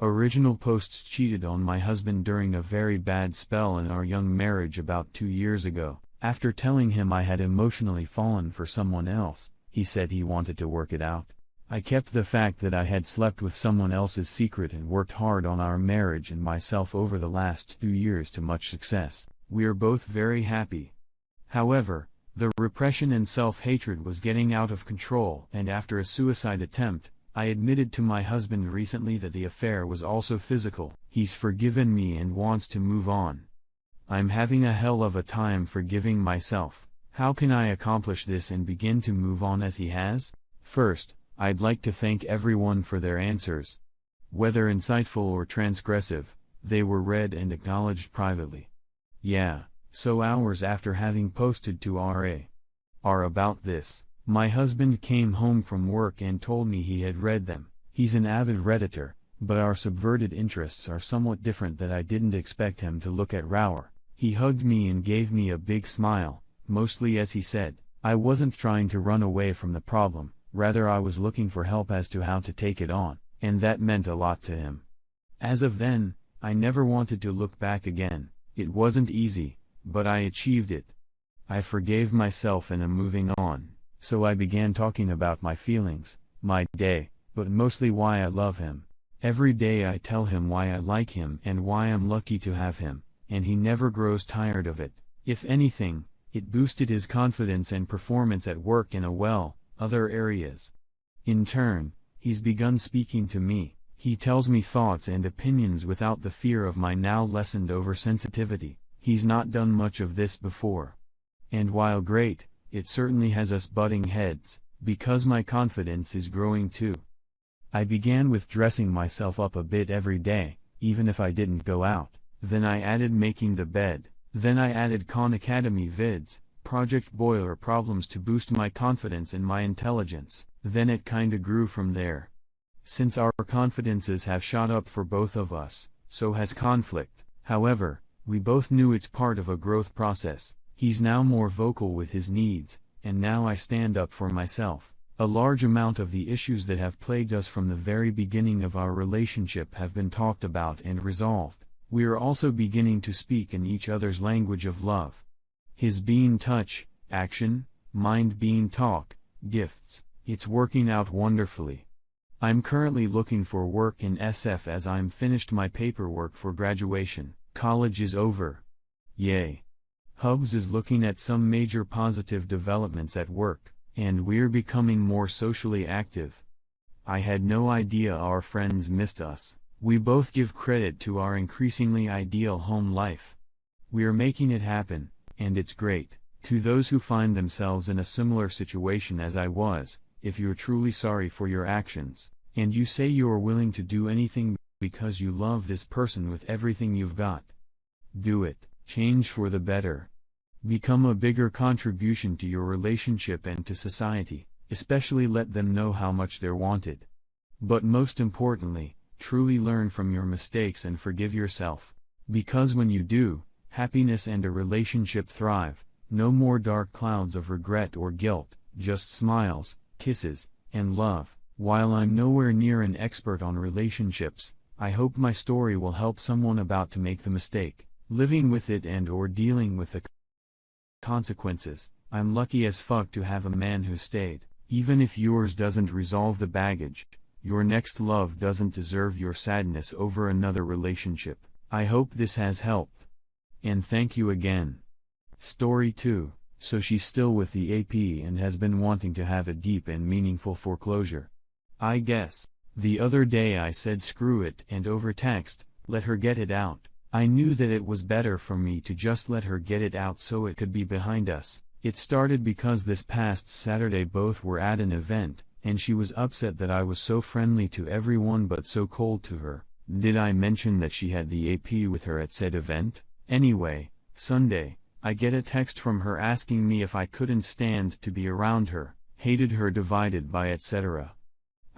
Original posts cheated on my husband during a very bad spell in our young marriage about 2 years ago. After telling him I had emotionally fallen for someone else, he said he wanted to work it out. I kept the fact that I had slept with someone else's secret and worked hard on our marriage and myself over the last 2 years to much success. We are both very happy. However, the repression and self-hatred was getting out of control, and after a suicide attempt, I admitted to my husband recently that the affair was also physical. He's forgiven me and wants to move on. I'm having a hell of a time forgiving myself. How can I accomplish this and begin to move on as he has? First, I'd like to thank everyone for their answers. Whether insightful or transgressive, they were read and acknowledged privately. Yeah, so hours after having posted to R about this, my husband came home from work and told me he had read them. He's an avid Redditor, but our subverted interests are somewhat different that I didn't expect him to look at Rower. He hugged me and gave me a big smile, mostly as he said, I wasn't trying to run away from the problem, rather I was looking for help as to how to take it on, and that meant a lot to him. As of then, I never wanted to look back again. It wasn't easy, but I achieved it. I forgave myself and am moving on, so I began talking about my feelings, my day, but mostly why I love him. Every day I tell him why I like him and why I'm lucky to have him, and he never grows tired of it. If anything, it boosted his confidence and performance at work in other areas. In turn, he's begun speaking to me. He tells me thoughts and opinions without the fear of my now lessened oversensitivity. He's not done much of this before. And while great, it certainly has us butting heads, because my confidence is growing too. I began with dressing myself up a bit every day, even if I didn't go out. Then I added making the bed. Then I added Khan Academy vids, Project Boiler problems to boost my confidence and my intelligence. Then it kinda grew from there. Since our confidences have shot up for both of us, so has conflict. However, we both knew it's part of a growth process. He's now more vocal with his needs, and now I stand up for myself. A large amount of the issues that have plagued us from the very beginning of our relationship have been talked about and resolved. We are also beginning to speak in each other's language of love. His being touch, action, mind being talk, gifts. It's working out wonderfully. I'm currently looking for work in SF as I'm finished my paperwork for graduation. College is over. Yay. Hubs is looking at some major positive developments at work, and we're becoming more socially active. I had no idea our friends missed us. We both give credit to our increasingly ideal home life. We're making it happen, and it's great. To those who find themselves in a similar situation as I was, if you're truly sorry for your actions, and you say you're willing to do anything because you love this person with everything you've got, do it. Change for the better. Become a bigger contribution to your relationship and to society, especially let them know how much they're wanted. But most importantly, truly learn from your mistakes and forgive yourself. Because when you do, happiness and a relationship thrive. No more dark clouds of regret or guilt, just smiles, kisses, and love. While I'm nowhere near an expert on relationships, I hope my story will help someone about to make the mistake, living with it and or dealing with the consequences. I'm lucky as fuck to have a man who stayed. Even if yours doesn't resolve the baggage, your next love doesn't deserve your sadness over another relationship. I hope this has helped. And thank you again. Story 2. So she's still with the AP and has been wanting to have a deep and meaningful foreclosure. I guess. The other day I said screw it and over text, let her get it out. I knew that it was better for me to just let her get it out so it could be behind us. It started because this past Saturday both were at an event, and she was upset that I was so friendly to everyone but so cold to her. Did I mention that she had the AP with her at said event? Anyway, Sunday, I get a text from her asking me if I couldn't stand to be around her, hated her divided by etc.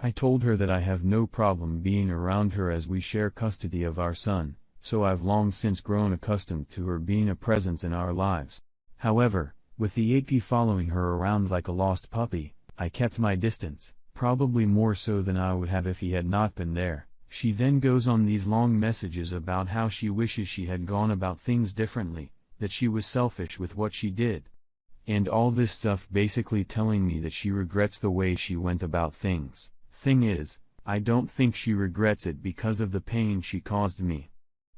I told her that I have no problem being around her as we share custody of our son, so I've long since grown accustomed to her being a presence in our lives. However, with the AP following her around like a lost puppy, I kept my distance, probably more so than I would have if he had not been there. She then goes on these long messages about how she wishes she had gone about things differently, that she was selfish with what she did. And all this stuff basically telling me that she regrets the way she went about things. Thing is, I don't think she regrets it because of the pain she caused me.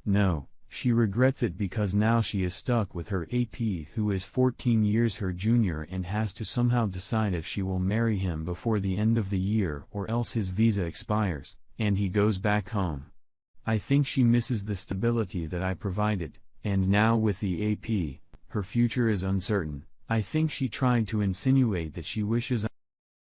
No, she regrets it because now she is stuck with her AP, who is 14 years her junior, and has to somehow decide if she will marry him before the end of the year or else his visa expires, and he goes back home. I think she misses the stability that I provided, and now with the AP, her future is uncertain. I think she tried to insinuate that she wishes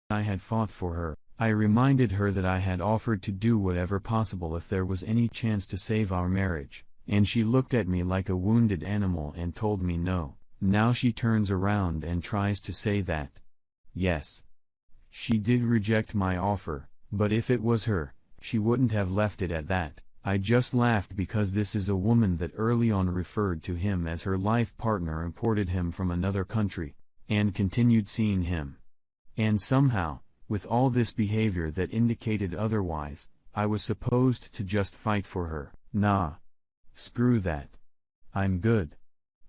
I had fought for her. I reminded her that I had offered to do whatever possible if there was any chance to save our marriage, and she looked at me like a wounded animal and told me no. Now she turns around and tries to say that, yes, she did reject my offer, but if it was her, she wouldn't have left it at that. I just laughed because this is a woman that early on referred to him as her life partner, imported him from another country, and continued seeing him. And somehow, with all this behavior that indicated otherwise, I was supposed to just fight for her. Nah. Screw that. I'm good.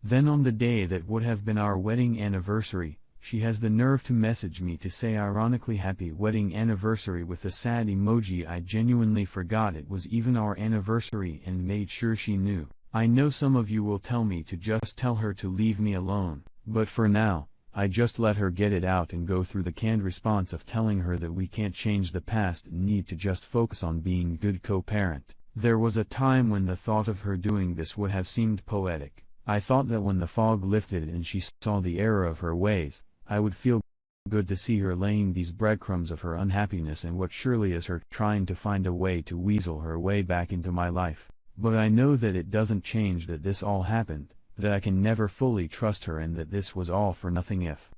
Then on the day that would have been our wedding anniversary, she has the nerve to message me to say ironically happy wedding anniversary with a sad emoji. I genuinely forgot it was even our anniversary and made sure she knew. I know some of you will tell me to just tell her to leave me alone, but for now, I just let her get it out and go through the canned response of telling her that we can't change the past and need to just focus on being good co-parent. There was a time when the thought of her doing this would have seemed poetic. I thought that when the fog lifted and she saw the error of her ways, I would feel good to see her laying these breadcrumbs of her unhappiness and what surely is her trying to find a way to weasel her way back into my life. But I know that it doesn't change that this all happened, that I can never fully trust her, and that this was all for nothing if,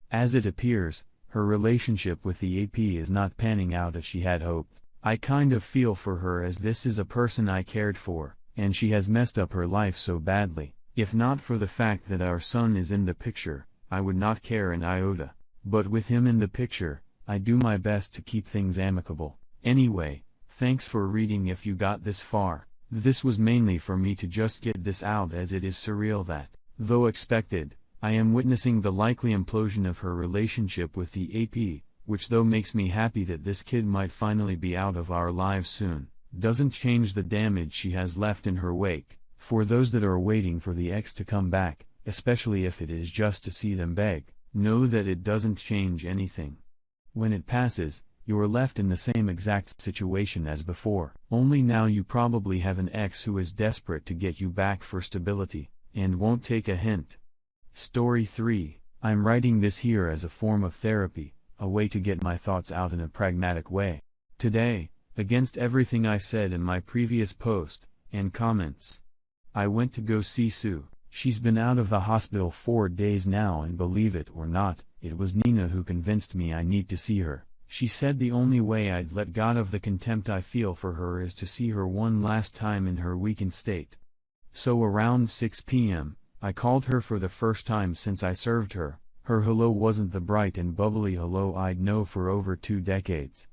as it appears, her relationship with the AP is not panning out as she had hoped. I kind of feel for her, as this is a person I cared for, and she has messed up her life so badly. If not for the fact that our son is in the picture, I would not care an iota. But with him in the picture, I do my best to keep things amicable. Anyway, thanks for reading if you got this far. This was mainly for me to just get this out, as it is surreal that, though expected, I am witnessing the likely implosion of her relationship with the AP, which though makes me happy that this kid might finally be out of our lives soon, doesn't change the damage she has left in her wake. For those that are waiting for the ex to come back, especially if it is just to see them beg, know that it doesn't change anything. When it passes, you are left in the same exact situation as before, only now you probably have an ex who is desperate to get you back for stability, and won't take a hint. Story 3. I'm writing this here as a form of therapy, a way to get my thoughts out in a pragmatic way. Today, against everything I said in my previous post, and comments, I went to go see Sue. She's been out of the hospital 4 days now, and believe it or not, it was Nina who convinced me I need to see her. She said the only way I'd let go of the contempt I feel for her is to see her one last time in her weakened state. So around 6 p.m., I called her for the first time since I served her. Her hello wasn't the bright and bubbly hello I'd know for over 2 decades.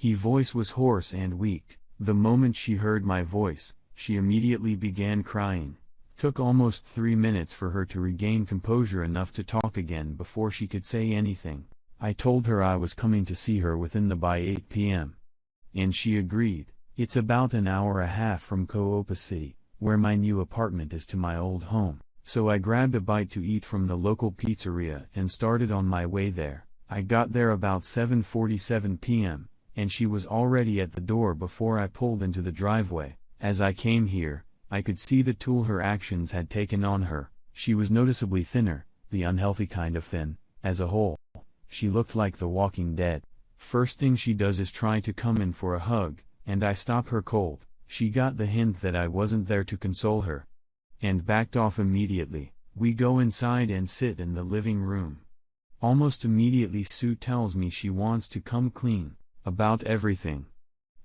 Her voice was hoarse and weak. The moment she heard my voice, she immediately began crying. Took almost 3 minutes for her to regain composure enough to talk again before she could say anything. I told her I was coming to see her by 8 p.m. And she agreed. It's about an hour and a half from Coopa City, where my new apartment is, to my old home. So I grabbed a bite to eat from the local pizzeria and started on my way there. I got there about 7:47 p.m., and she was already at the door before I pulled into the driveway. As I came here, I could see the toll her actions had taken on her. She was noticeably thinner, the unhealthy kind of thin. As a whole, she looked like the Walking Dead. First thing she does is try to come in for a hug, and I stop her cold. She got the hint that I wasn't there to console her, and backed off immediately. We go inside and sit in the living room. Almost immediately Sue tells me she wants to come clean about everything.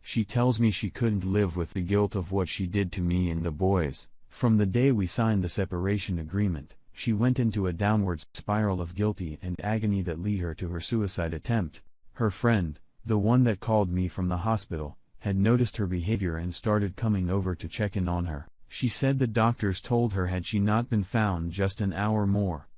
She tells me she couldn't live with the guilt of what she did to me and the boys. From the day we signed the separation agreement, she went into a downward spiral of guilty and agony that led her to her suicide attempt. Her friend, the one that called me from the hospital, had noticed her behavior and started coming over to check in on her. She said the doctors told her had she not been found just an hour more,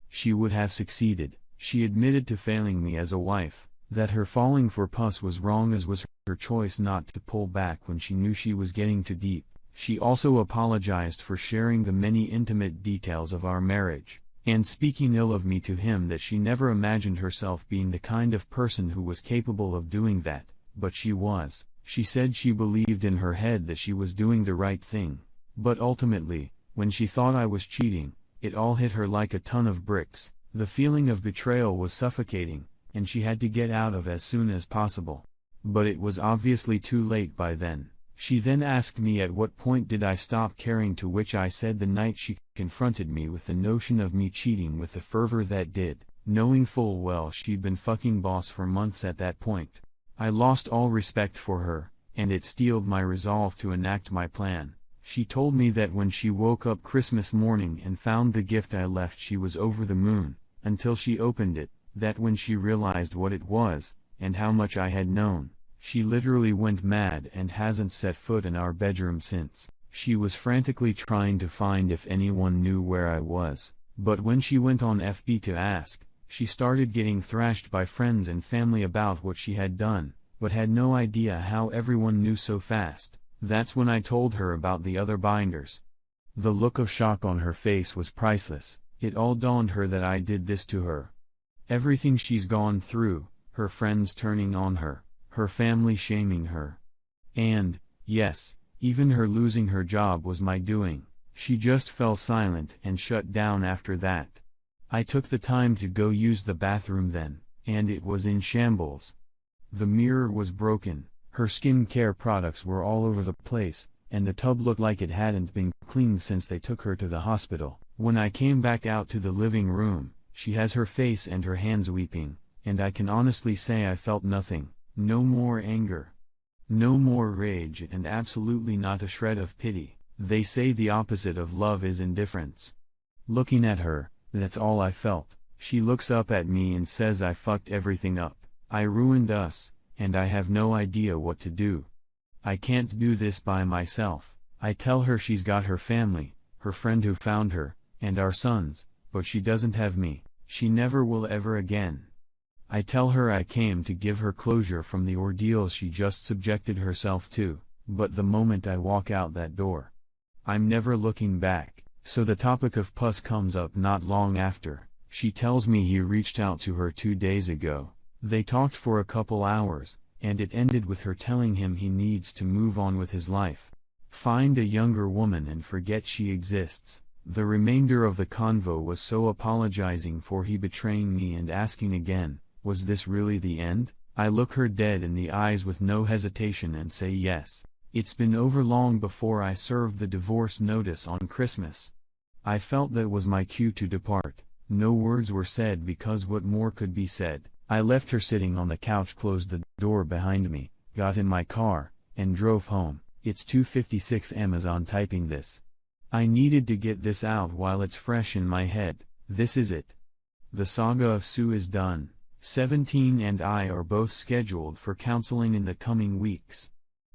she would have succeeded. She admitted to failing me as a wife, that her falling for Puss was wrong as was her choice not to pull back when she knew she was getting too deep. She also apologized for sharing the many intimate details of our marriage, and speaking ill of me to him, that she never imagined herself being the kind of person who was capable of doing that, but she was. She said she believed in her head that she was doing the right thing, but ultimately, when she thought I was cheating, it all hit her like a ton of bricks. The feeling of betrayal was suffocating, and she had to get out of as soon as possible. But it was obviously too late by then. She then asked me at what point did I stop caring, to which I said the night she confronted me with the notion of me cheating with the fervor that did, knowing full well she'd been fucking boss for months at that point. I lost all respect for her, and it steeled my resolve to enact my plan. She told me that when she woke up Christmas morning and found the gift I left, she was over the moon, until she opened it, that when she realized what it was, and how much I had known, she literally went mad and hasn't set foot in our bedroom since. She was frantically trying to find if anyone knew where I was, but when she went on FB to ask, she started getting thrashed by friends and family about what she had done, but had no idea how everyone knew so fast. That's when I told her about the other binders. The look of shock on her face was priceless. It all dawned her that I did this to her. Everything she's gone through, her friends turning on her, her family shaming her, and, yes, even her losing her job was my doing. She just fell silent and shut down after that. I took the time to go use the bathroom then, and it was in shambles. The mirror was broken, her skincare products were all over the place, and the tub looked like it hadn't been cleaned since they took her to the hospital. When I came back out to the living room, she has her face and her hands weeping, and I can honestly say I felt nothing. No more anger. No more rage, and absolutely not a shred of pity. They say the opposite of love is indifference. Looking at her, that's all I felt. She looks up at me and says I fucked everything up. I ruined us, and I have no idea what to do. I can't do this by myself. I tell her she's got her family, her friend who found her, and our sons, but she doesn't have me. She never will ever again. I tell her I came to give her closure from the ordeal she just subjected herself to, but the moment I walk out that door, I'm never looking back. So the topic of Puss comes up not long after. She tells me he reached out to her 2 days ago. They talked for a couple hours, and it ended with her telling him he needs to move on with his life. Find a younger woman and forget she exists. The remainder of the convo was so apologizing for he betraying me and asking again, was this really the end? I look her dead in the eyes with no hesitation and say yes. It's been over long before I served the divorce notice on Christmas. I felt that was my cue to depart. No words were said because what more could be said? I left her sitting on the couch, closed the door behind me, got in my car, and drove home. It's 2:56 Amazon typing this. I needed to get this out while it's fresh in my head. This is it. The saga of Sue is done. 17 and I are both scheduled for counseling in the coming weeks.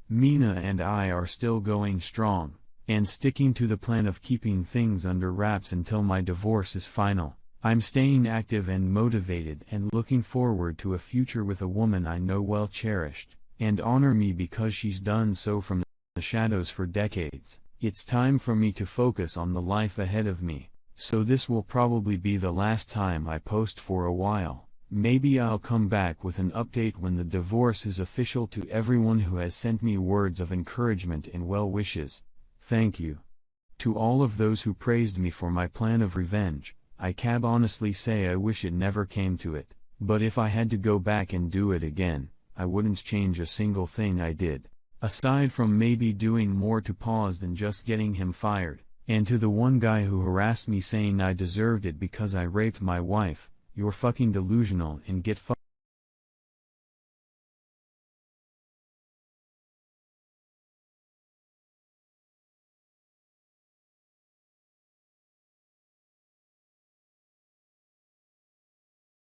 Mina and I are still going strong, and sticking to the plan of keeping things under wraps until my divorce is final. I'm staying active and motivated and looking forward to a future with a woman I know well cherished, and honor me because she's done so from the shadows for decades. It's time for me to focus on the life ahead of me, so this will probably be the last time I post for a while. Maybe I'll come back with an update when the divorce is official. To everyone who has sent me words of encouragement and well wishes, thank you. To all of those who praised me for my plan of revenge, I can honestly say I wish it never came to it, but if I had to go back and do it again, I wouldn't change a single thing I did, aside from maybe doing more to pause than just getting him fired. And to the one guy who harassed me saying I deserved it because I raped my wife, you're fucking delusional and get fucked.